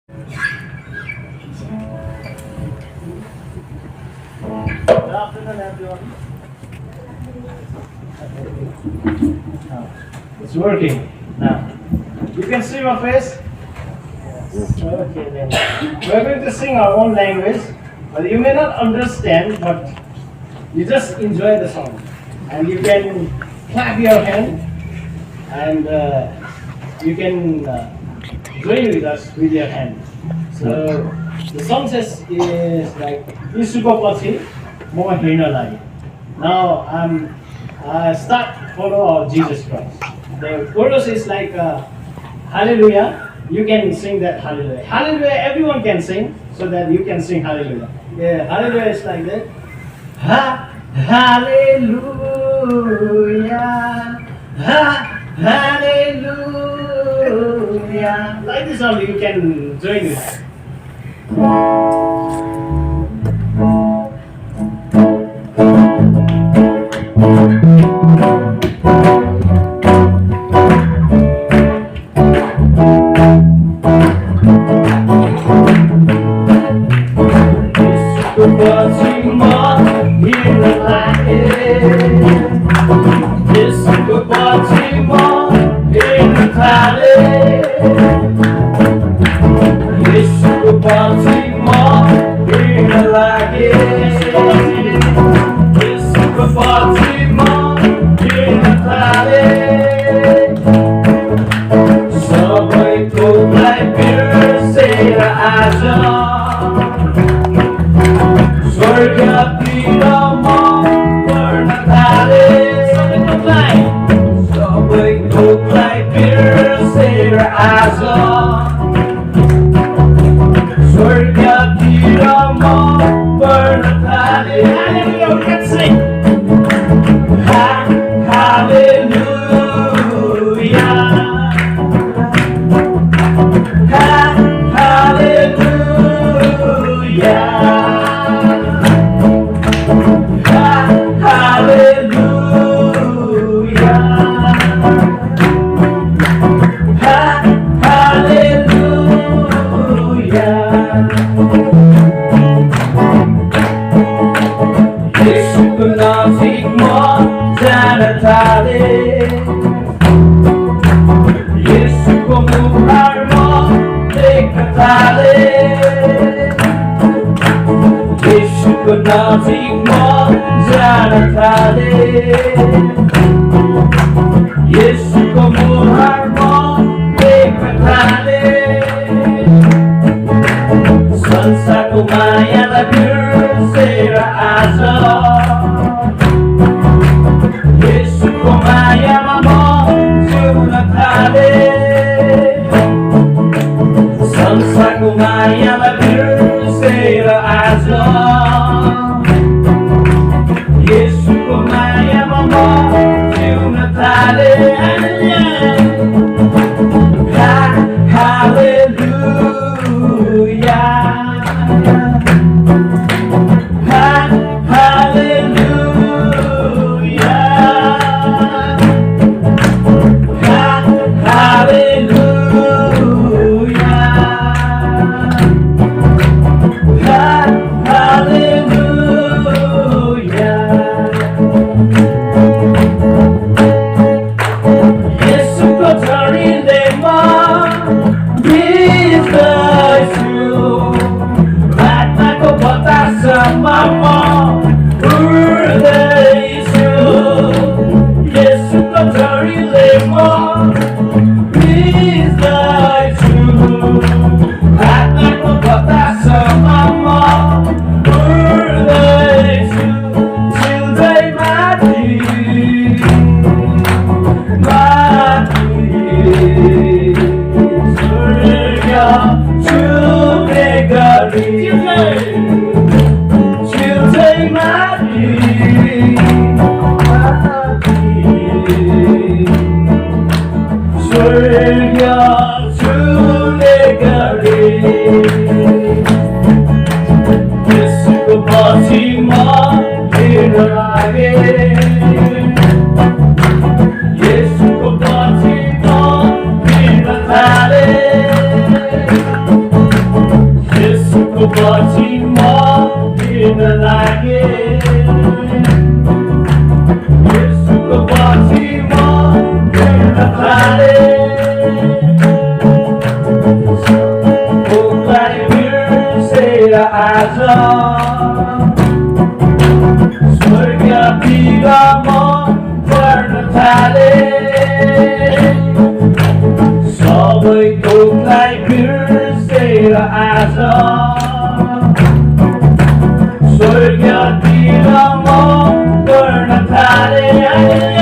Good afternoon, everyone. It's working now. You can see my face? Okay, then. We're going to sing our own language, but you may not understand, but you just enjoy the song. And you can clap your hand, and you can join with us with your hand. So the song says is like Isuko Pati Mo Hina Lai. Now start follow our Jesus Christ. The chorus is like Hallelujah. You can sing that Hallelujah. Hallelujah, everyone can sing, so that you can sing Hallelujah. Yeah, Hallelujah is like that. Hallelujah. Hallelujah. Like this only you can join with. पछि म हिँड्न लागेँ यसुको पछि म हिँड्न थालेँ भोकलाई बिर्सेर आज स्वर्गतिर म बढ्न थालेँ सबै थोकलाई बिर्सेर आज स्वर्गतिर म बढ्न थालेँ